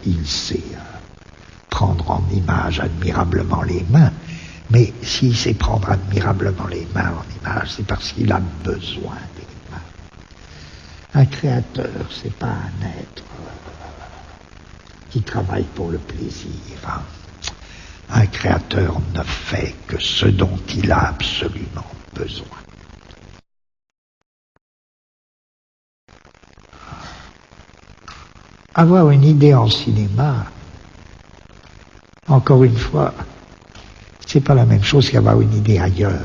qu'il sait prendre en image admirablement les mains, mais s'il sait prendre admirablement les mains en image, c'est parce qu'il a besoin des mains. Un créateur, c'est pas un être qui travaille pour le plaisir. Un créateur ne fait que ce dont il a absolument besoin. Avoir une idée en cinéma, encore une fois, c'est pas la même chose qu'avoir une idée ailleurs.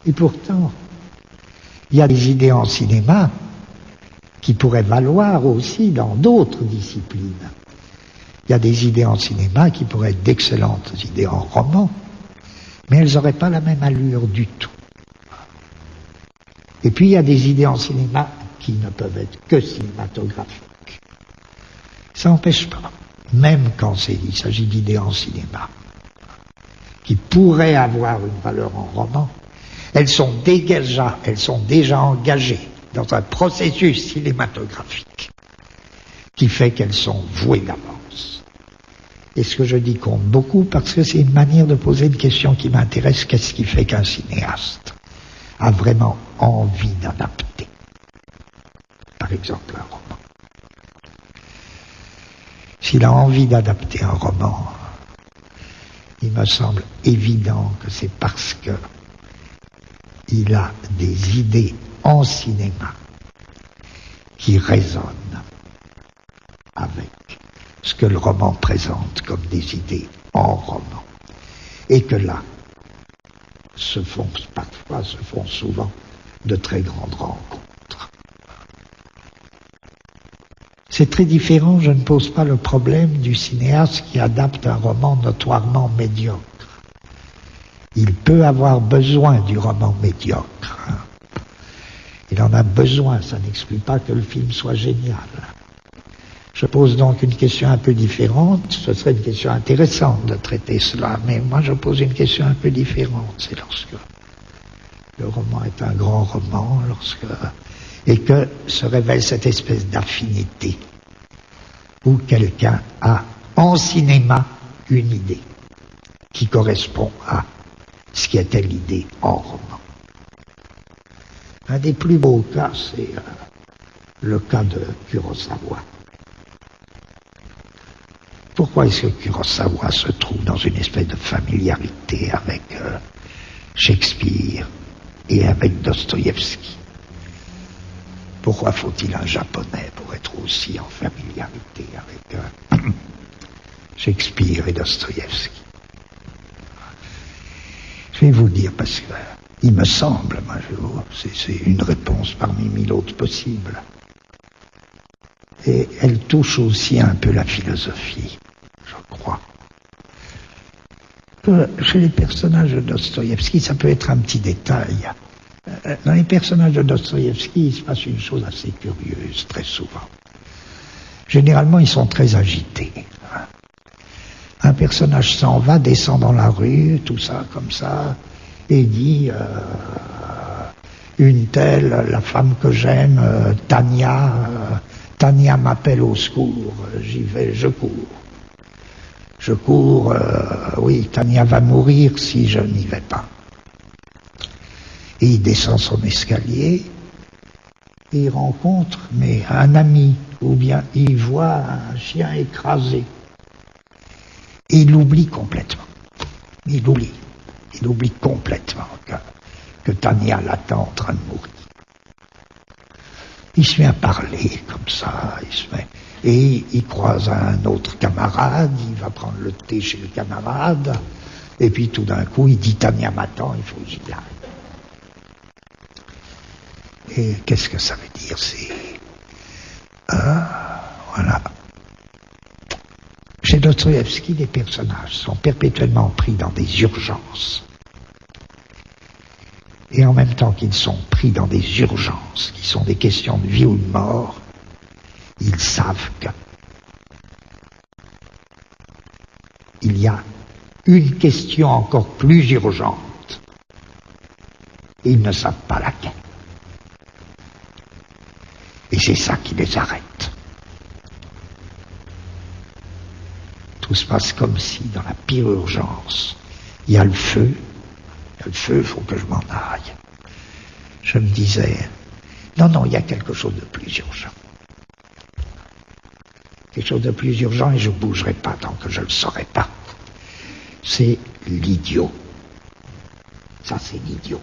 Et pourtant, il y a des idées en cinéma qui pourraient valoir aussi dans d'autres disciplines. Il y a des idées en cinéma qui pourraient être d'excellentes idées en roman, mais elles n'auraient pas la même allure du tout. Et puis il y a des idées en cinéma qui ne peuvent être que cinématographiques. Ça n'empêche pas, même quand il s'agit d'idées en cinéma, qui pourraient avoir une valeur en roman, elles sont déjà engagées dans un processus cinématographique qui fait qu'elles sont vouées d'avance. Et ce que je dis compte beaucoup parce que c'est une manière de poser une question qui m'intéresse. Qu'est-ce qui fait qu'un cinéaste a vraiment envie d'adapter, par exemple, un roman? S'il a envie d'adapter un roman, il me semble évident que c'est parce que il a des idées en cinéma qui résonnent avec ce que le roman présente comme des idées en roman. Et que là, se font souvent de très grandes rencontres. C'est très différent, je ne pose pas le problème du cinéaste qui adapte un roman notoirement médiocre. Il peut avoir besoin du roman médiocre. Il en a besoin, ça n'exclut pas que le film soit génial. Je pose donc une question un peu différente, ce serait une question intéressante de traiter cela, mais moi je pose une question un peu différente, c'est lorsque le roman est un grand roman, et que se révèle cette espèce d'affinité, où quelqu'un a en cinéma une idée qui correspond à ce qui était l'idée en roman. Un des plus beaux cas, c'est le cas de Kurosawa. Pourquoi est-ce que Kurosawa se trouve dans une espèce de familiarité avec Shakespeare et avec Dostoïevski? Pourquoi faut-il un Japonais pour être aussi en familiarité avec Shakespeare et Dostoïevski? Je vais vous dire, parce que il me semble, c'est une réponse parmi mille autres possibles, et elle touche aussi un peu la philosophie, je crois. Chez les personnages de Dostoïevski, ça peut être un petit détail. Dans les personnages de Dostoïevski, il se passe une chose assez curieuse, très souvent. Généralement, ils sont très agités. Un personnage s'en va, descend dans la rue, tout ça, comme ça, et dit une telle, la femme que j'aime, Tania m'appelle au secours, j'y vais, je cours. Je cours, oui, Tania va mourir si je n'y vais pas. Et il descend son escalier, et il rencontre un ami, ou bien il voit un chien écrasé. Et il l'oublie complètement. Il oublie complètement que Tania l'attend en train de mourir. Il se met à parler comme ça, et il croise un autre camarade, il va prendre le thé chez le camarade, et puis tout d'un coup il dit Tania m'attend, il faut que j'y aille. Et qu'est-ce que ça veut dire? Voilà. Chez Dostoïevski, les personnages sont perpétuellement pris dans des urgences. Et en même temps qu'ils sont pris dans des urgences, qui sont des questions de vie ou de mort, ils savent qu'il y a une question encore plus urgente. Et ils ne savent pas laquelle. Et c'est ça qui les arrête. tout se passe comme si, dans la pire urgence, il y a le feu, il faut que je m'en aille. Je me disais, non, il y a quelque chose de plus urgent. Quelque chose de plus urgent et je ne bougerai pas tant que je ne le saurai pas. C'est l'idiot. Ça, c'est l'idiot.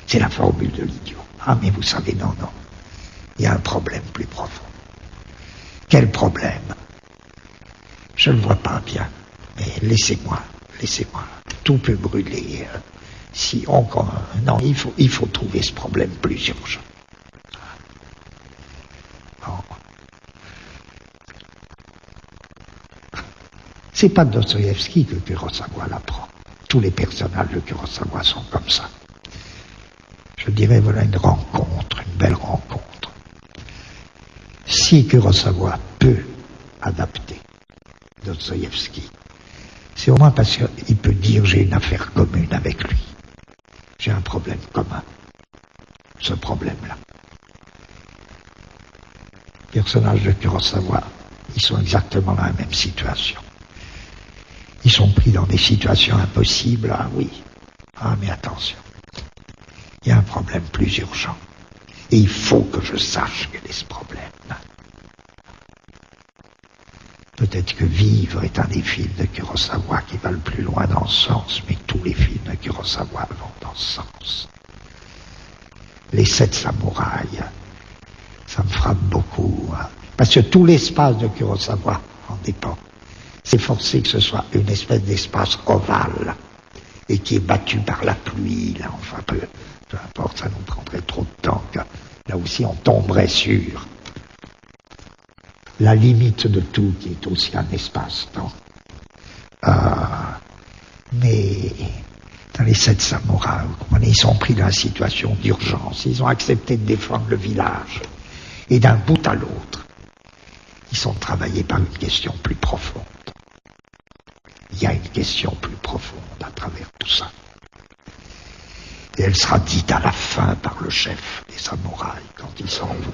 C'est la formule de l'idiot. Ah, mais vous savez, non. Il y a un problème plus profond. Quel problème? Je ne le vois pas bien, mais laissez-moi. Tout peut brûler. Non, il faut trouver ce problème plus urgent. Bon. C'est pas Dostoïevski que Kurosawa l'apprend. Tous les personnages de Kurosawa sont comme ça. Je dirais, voilà une belle rencontre. Si Kurosawa peut adapter Dostoïevski, c'est au moins parce qu'il peut dire j'ai une affaire commune avec lui. J'ai un problème commun. Ce problème-là. Les personnages de Kurosawa, ils sont exactement dans la même situation. Ils sont pris dans des situations impossibles. Ah oui. Ah mais attention. Il y a un problème plus urgent. Et il faut que je sache quel est ce problème. Peut-être que Vivre est un des films de Kurosawa qui va le plus loin dans ce sens, mais tous les films de Kurosawa vont dans ce sens. Les 7 samouraïs, ça me frappe beaucoup. Parce que tout l'espace de Kurosawa en dépend. C'est forcé que ce soit une espèce d'espace ovale et qui est battu par la pluie, là, enfin peu importe, ça nous prendrait trop de temps, là aussi on tomberait sur la limite de tout qui est aussi un espace-temps. Mais dans les 7 samouraïs, vous comprenez, ils sont pris dans une situation d'urgence, ils ont accepté de défendre le village, et d'un bout à l'autre, ils sont travaillés par une question plus profonde. Il y a une question plus profonde à travers tout ça. Et elle sera dite à la fin par le chef des samouraïs quand ils s'en vont.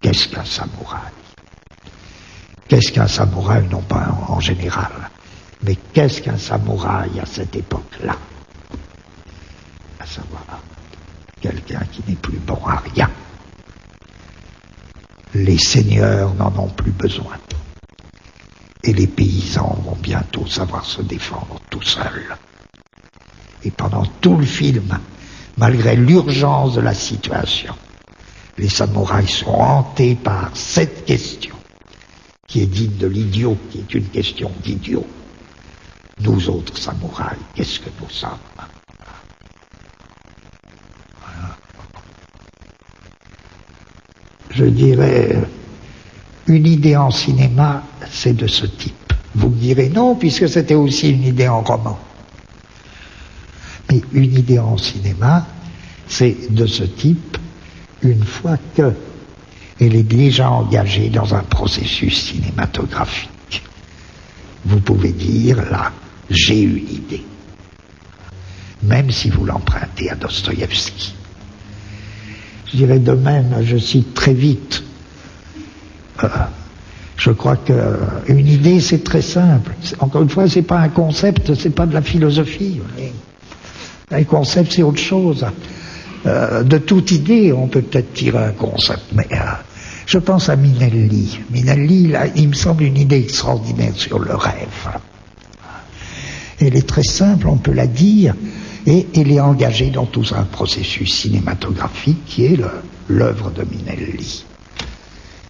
Qu'est-ce qu'un samouraï? Qu'est-ce qu'un samouraï, non pas en général, mais qu'est-ce qu'un samouraï à cette époque-là? À savoir, quelqu'un qui n'est plus bon à rien. Les seigneurs n'en ont plus besoin. Et les paysans vont bientôt savoir se défendre tout seuls. Et pendant tout le film, malgré l'urgence de la situation, les samouraïs sont hantés par cette question, qui est dite de l'idiot, qui est une question d'idiot. Nous autres samouraïs, qu'est-ce que nous sommes? Voilà. Je dirais, une idée en cinéma, c'est de ce type. Vous me direz non, puisque c'était aussi une idée en roman. Mais une idée en cinéma, c'est de ce type, une fois qu'elle est déjà engagée dans un processus cinématographique. Vous pouvez dire, là, j'ai une idée. Même si vous l'empruntez à Dostoïevski. Je dirais de même, je cite très vite, je crois qu'une idée, c'est très simple. Encore une fois, c'est pas un concept, c'est pas de la philosophie. Un concept, c'est autre chose. De toute idée, on peut peut-être tirer un concept, mais je pense à Minelli. Minelli, là, il me semble une idée extraordinaire sur le rêve. Elle est très simple, on peut la dire, et elle est engagée dans tout un processus cinématographique qui est l'œuvre de Minelli.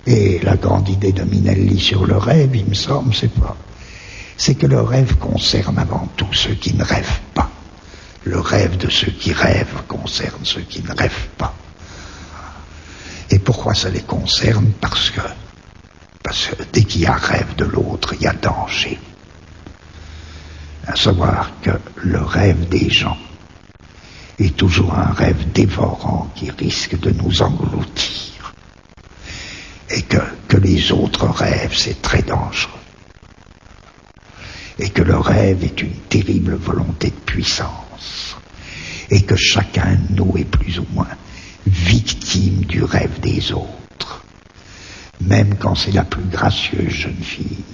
Et la grande idée de Minelli sur le rêve, il me semble, c'est que le rêve concerne avant tout ceux qui ne rêvent pas. Le rêve de ceux qui rêvent concerne ceux qui ne rêvent pas. Et pourquoi ça les concerne? Parce que dès qu'il y a rêve de l'autre, il y a danger. À savoir que le rêve des gens est toujours un rêve dévorant qui risque de nous engloutir. Et que les autres rêves, c'est très dangereux. Et que le rêve est une terrible volonté de puissance. Et que chacun de nous est plus ou moins victime du rêve des autres. même quand c'est la plus gracieuse jeune fille.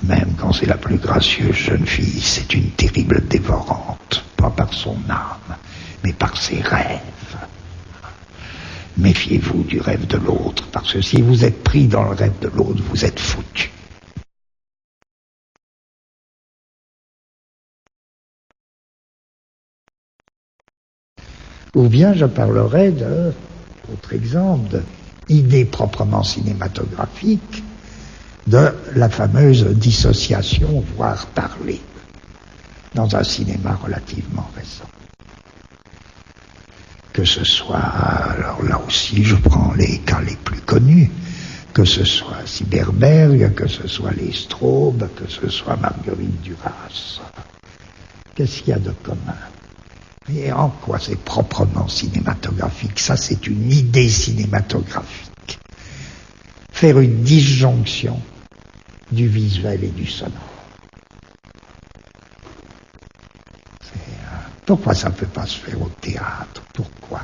Même quand c'est la plus gracieuse jeune fille, c'est une terrible dévorante, pas par son âme, mais par ses rêves. Méfiez-vous du rêve de l'autre, parce que si vous êtes pris dans le rêve de l'autre, vous êtes foutu. Ou bien je parlerai autre exemple, d'idée proprement cinématographique, de la fameuse dissociation, voire parler, dans un cinéma relativement récent. Que ce soit, alors là aussi je prends les cas les plus connus, que ce soit Cyberberg, que ce soit les Straub, que ce soit Marguerite Duras. Qu'est-ce qu'il y a de commun? Et en quoi c'est proprement cinématographique? Ça, c'est une idée cinématographique. Faire une disjonction du visuel et du sonore. Pourquoi ça ne peut pas se faire au théâtre? Pourquoi?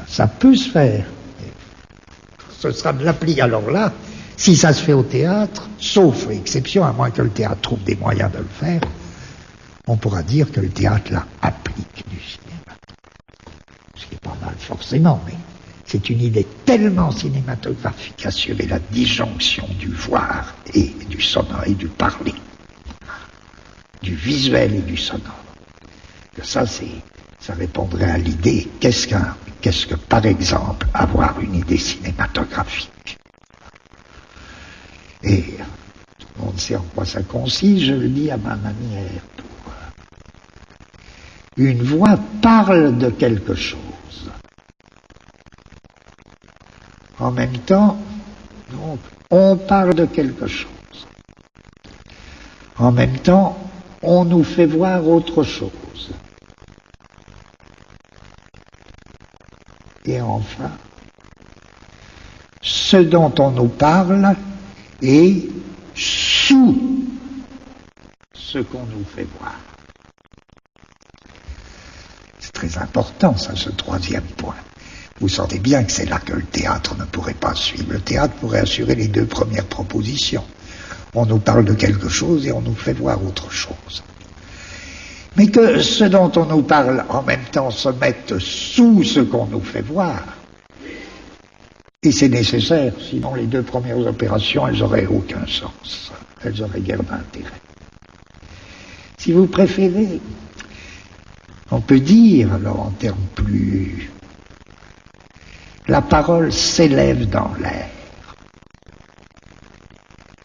Ça peut se faire. Ce sera de l'appli. Alors là, si ça se fait au théâtre, sauf exception, à moins que le théâtre trouve des moyens de le faire, on pourra dire que le théâtre là applique du cinéma. Ce qui est pas mal forcément, mais c'est une idée tellement cinématographique, assurer la disjonction du voir et du sonore et du parler, du visuel et du sonore. Que ça répondrait à l'idée, qu'est-ce que par exemple avoir une idée cinématographique? Et tout le monde sait en quoi ça consiste, je le dis à ma manière. Une voix parle de quelque chose. En même temps, donc, on parle de quelque chose. En même temps, on nous fait voir autre chose. Et enfin, ce dont on nous parle est sous ce qu'on nous fait voir. C'est très important, ça, ce troisième point. Vous sentez bien que c'est là que le théâtre ne pourrait pas suivre. Le théâtre pourrait assurer les deux premières propositions. On nous parle de quelque chose et on nous fait voir autre chose. Mais que ce dont on nous parle en même temps se mette sous ce qu'on nous fait voir, et c'est nécessaire, sinon les deux premières opérations, elles n'auraient aucun sens. Elles n'auraient guère d'intérêt. Si vous préférez, on peut dire, alors en termes plus... La parole s'élève dans l'air.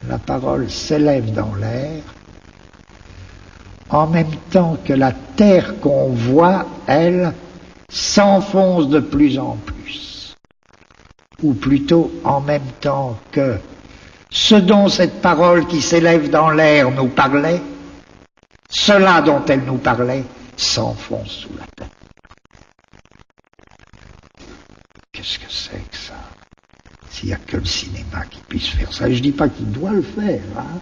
La parole s'élève dans l'air en même temps que la terre qu'on voit, elle, s'enfonce de plus en plus. Ou plutôt en même temps que ce dont cette parole qui s'élève dans l'air nous parlait, cela dont elle nous parlait s'enfonce sous la terre. Qu'est-ce que c'est que ça? S'il n'y a que le cinéma qui puisse faire ça, et je ne dis pas qu'il doit le faire, hein,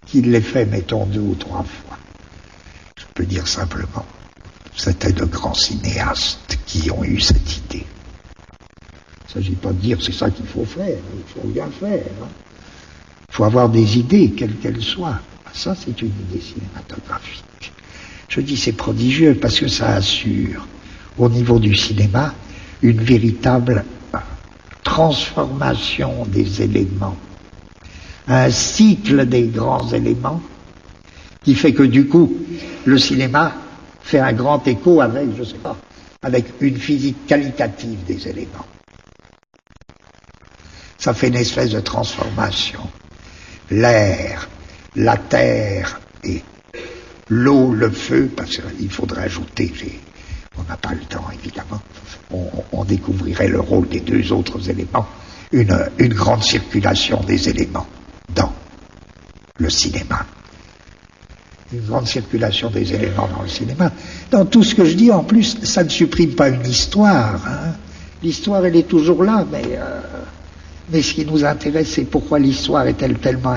qu'il l'ait fait, mettons, 2 ou 3 fois. Je peux dire simplement, c'était de grands cinéastes qui ont eu cette idée. Il ne s'agit pas de dire c'est ça qu'il faut faire, il faut bien faire. Hein. Il faut avoir des idées, quelles qu'elles soient. Ça, c'est une idée cinématographique. Je dis c'est prodigieux parce que ça assure, au niveau du cinéma, une véritable transformation des éléments, un cycle des grands éléments qui fait que du coup, le cinéma fait un grand écho avec, je sais pas, avec une physique qualitative des éléments. Ça fait une espèce de transformation. L'air, la terre et l'eau, le feu, parce qu'il faudrait ajouter, on n'a pas le temps évidemment, on découvrirait le rôle des 2 autres éléments, une grande circulation des éléments dans le cinéma. Une grande circulation des éléments dans le cinéma. Dans tout ce que je dis, en plus, ça ne supprime pas une histoire. Hein. L'histoire, elle est toujours là, mais ce qui nous intéresse, c'est pourquoi l'histoire est-elle tellement